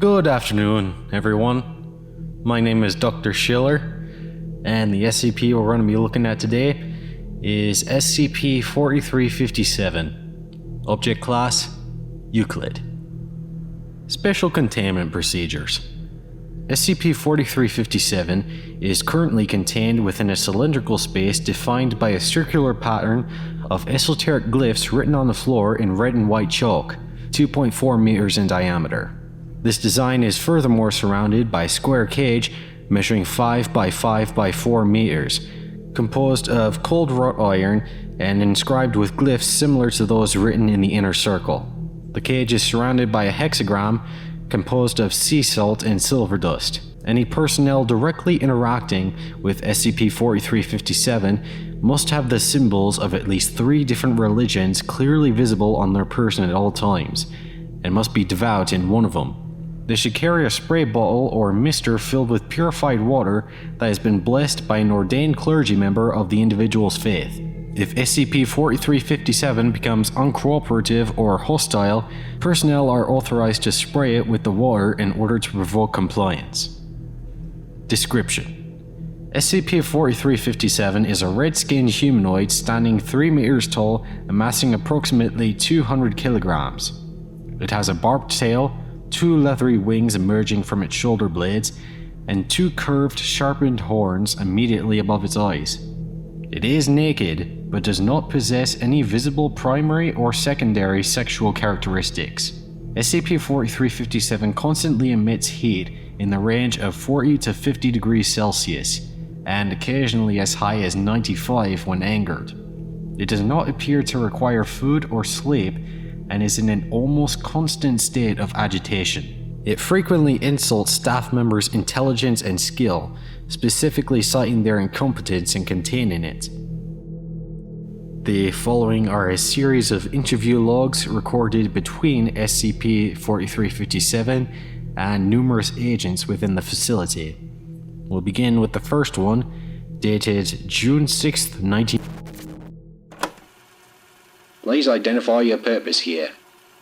Good afternoon, everyone. My name is Dr. Shiller, and the SCP we're going to be looking at today is SCP-4357. Object Class: Euclid. Special Containment Procedures. SCP-4357 is currently contained within a cylindrical space defined by a circular pattern of esoteric glyphs written on the floor in red and white chalk, 2.4 meters in diameter. This design is furthermore surrounded by a square cage measuring 5 by 5 by 4 meters, composed of cold-wrought iron and inscribed with glyphs similar to those written in the inner circle. The cage is surrounded by a hexagram composed of sea salt and silver dust. Any personnel directly interacting with SCP-4357 must have the symbols of at least 3 different religions clearly visible on their person at all times, and must be devout in one of them. They should carry a spray bottle or mister filled with purified water that has been blessed by an ordained clergy member of the individual's faith. If SCP-4357 becomes uncooperative or hostile, personnel are authorized to spray it with the water in order to provoke compliance. Description: SCP-4357 is a red-skinned humanoid standing 3 meters tall, amassing approximately 200 kilograms. It has a barbed tail, 2 leathery wings emerging from its shoulder blades, and 2 curved, sharpened horns immediately above its eyes. It is naked, but does not possess any visible primary or secondary sexual characteristics. SCP-4357 constantly emits heat in the range of 40 to 50 degrees Celsius, and occasionally as high as 95 when angered. It does not appear to require food or sleep, and is in an almost constant state of agitation. It frequently insults staff members' intelligence and skill, specifically citing their incompetence in containing it. The following are a series of interview logs recorded between SCP-4357 and numerous agents within the facility. We'll begin with the first one, dated June 6th, 19... Please identify your purpose here.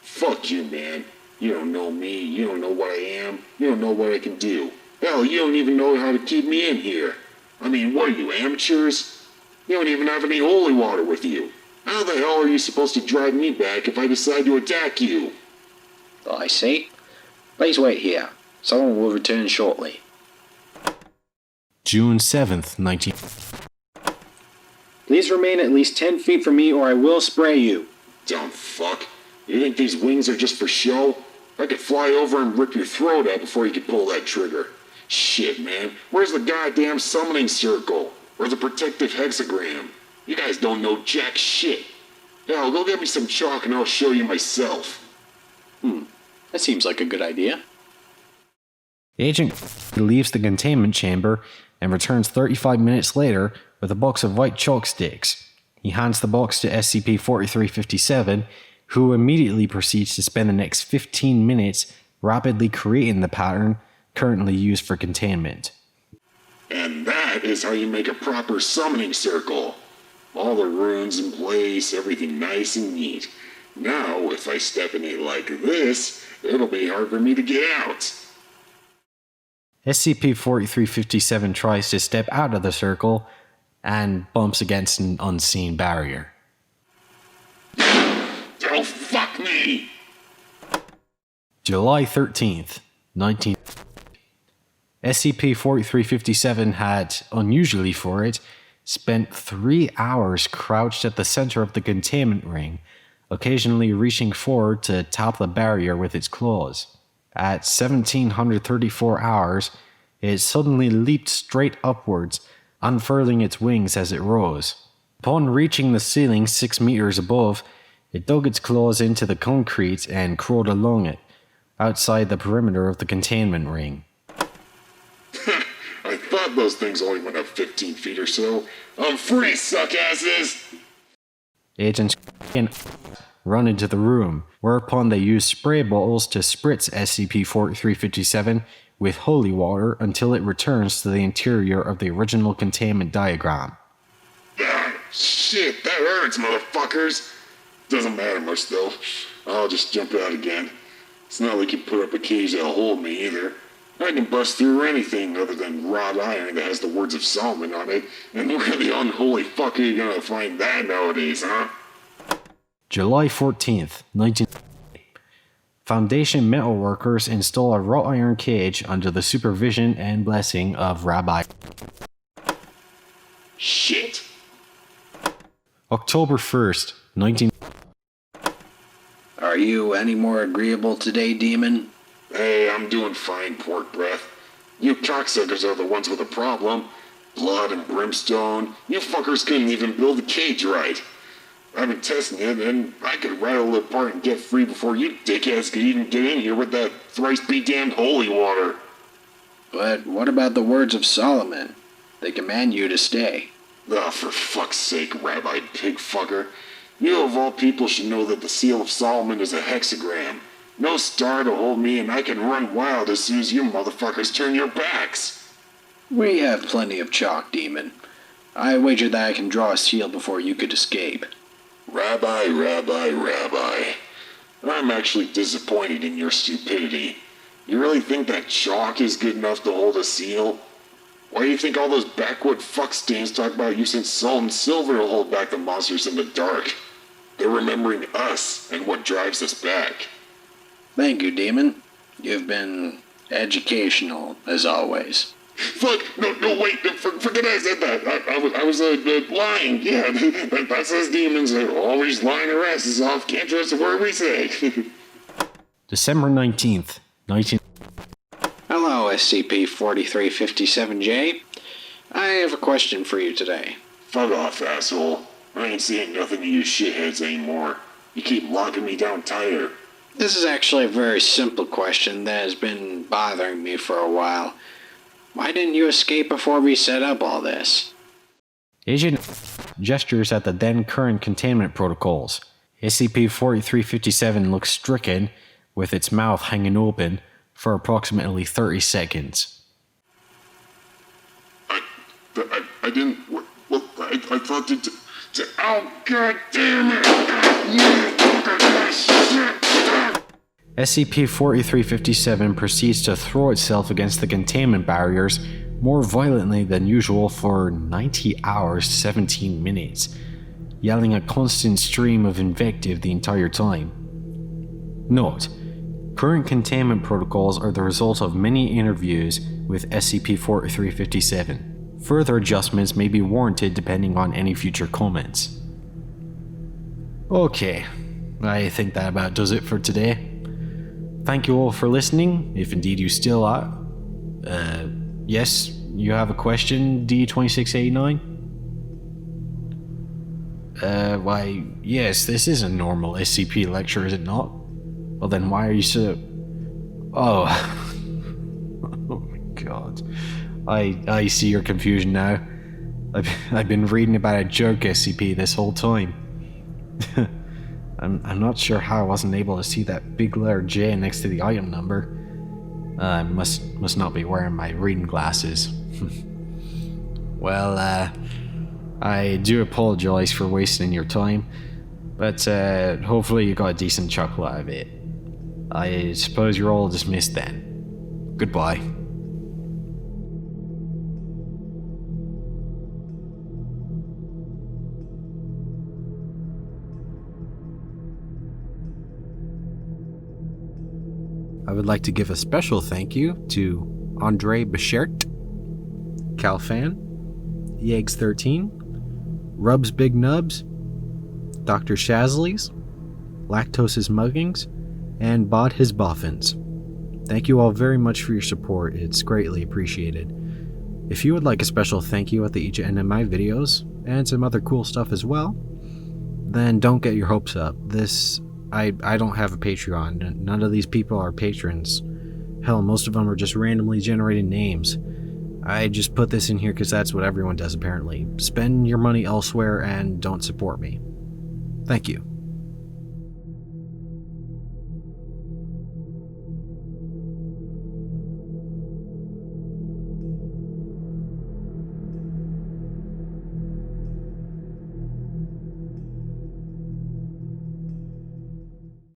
Fuck you, man. You don't know me, you don't know what I am, you don't know what I can do. Hell, you don't even know how to keep me in here. I mean, what are you, amateurs? You don't even have any holy water with you. How the hell are you supposed to drive me back if I decide to attack you? I see. Please wait here. Someone will return shortly. June 7th, 19... Please remain at least 10 feet from me or I will spray you. Dumb fuck. You think these wings are just for show? I could fly over and rip your throat out before you could pull that trigger. Shit, man. Where's the goddamn summoning circle? Or the protective hexagram? You guys don't know jack shit. Hell, go get me some chalk and I'll show you myself. That seems like a good idea. Agent leaves the containment chamber and returns 35 minutes later with a box of white chalk sticks. He hands the box to SCP-4357, who immediately proceeds to spend the next 15 minutes rapidly creating the pattern currently used for containment. And that is how you make a proper summoning circle. All the runes in place, everything nice and neat. Now, if I step in it like this, it'll be hard for me to get out. SCP-4357 tries to step out of the circle and bumps against an unseen barrier. Oh, fuck me! July 13th, 19... SCP-4357 had, unusually for it, spent 3 hours crouched at the center of the containment ring, occasionally reaching forward to tap the barrier with its claws. At 1734 hours, it suddenly leaped straight upwards, unfurling its wings as it rose. Upon reaching the ceiling 6 meters above, it dug its claws into the concrete and crawled along it, outside the perimeter of the containment ring. I thought those things only went up 15 feet or so. I'm free, suckasses! Agents run into the room, whereupon they use spray bottles to spritz SCP-4357 with holy water until it returns to the interior of the original containment diagram. Ah, shit, that hurts, motherfuckers! Doesn't matter much, though. I'll just jump out again. It's not like you put up a cage that'll hold me either. I can bust through anything other than wrought iron that has the words of Solomon on it, and where the unholy fuck are you gonna find that nowadays, huh? July 14th, 19... Foundation metal workers install a wrought iron cage under the supervision and blessing of Rabbi. Shit. October 1st, 19... Are you any more agreeable today, Demon? Hey, I'm doing fine, pork breath. You cocksuckers are the ones with a problem. Blood and brimstone. You fuckers couldn't even build the cage right. I've been testing it, and I could rattle it apart and get free before you dickheads could even get in here with that thrice-be-damned holy water. But what about the words of Solomon? They command you to stay. Oh, for fuck's sake, Rabbi Pigfucker. You of all people should know that the seal of Solomon is a hexagram. No star to hold me, and I can run wild as soon as you motherfuckers turn your backs. We have plenty of chalk, Demon. I wager that I can draw a seal before you could escape. Rabbi. I'm actually disappointed in your stupidity. You really think that chalk is good enough to hold a seal? Why do you think all those backwood fuckstains talk about using salt and silver to hold back the monsters in the dark? They're remembering us and what drives us back. Thank you, Demon. You've been educational, as always. Fuck! No, wait! Forget I said that. I was lying. Yeah, that's us demons. They're always lying their asses off. Can't trust a word we say. December 19th, 19... Hello, SCP-4357-J. I have a question for you today. Fuck off, asshole. I ain't saying nothing to you shitheads anymore. You keep locking me down tighter. This is actually a very simple question that has been bothering me for a while. Why didn't you escape before we set up all this? Agent gestures at the then current containment protocols. SCP-4357 looks stricken, with its mouth hanging open, for approximately 30 seconds. I didn't... Well, I thought to... Oh, god damn it! SCP-4357 proceeds to throw itself against the containment barriers more violently than usual for 90 hours 17 minutes, yelling a constant stream of invective the entire time. Note: current containment protocols are the result of many interviews with SCP-4357. Further adjustments may be warranted depending on any future comments. Okay, I think that about does it for today. Thank you all for listening, if indeed you still are. Yes, you have a question, D2689? Why, yes, this is a normal SCP lecture, is it not? Well then why are you so... Oh. Oh my god. I see your confusion now. I've been reading about a joke SCP this whole time. I'm not sure how I wasn't able to see that big letter J next to the item number. I must not be wearing my reading glasses. Well, I do apologize for wasting your time, but hopefully you got a decent chuckle out of it. I suppose you're all dismissed then. Goodbye. I would like to give a special thank you to Andre Bichert, Calfan, Yegs13, Rubs Big Nubs, Dr. Shazleys, Lactose's Muggings, and Bod His Boffins. Thank you all very much for your support, it's greatly appreciated. If you would like a special thank you at the each end of my videos, and some other cool stuff as well, then don't get your hopes up. I don't have a Patreon. None of these people are patrons. Hell, most of them are just randomly generated names. I just put this in here because that's what everyone does apparently. Spend your money elsewhere and don't support me. Thank you.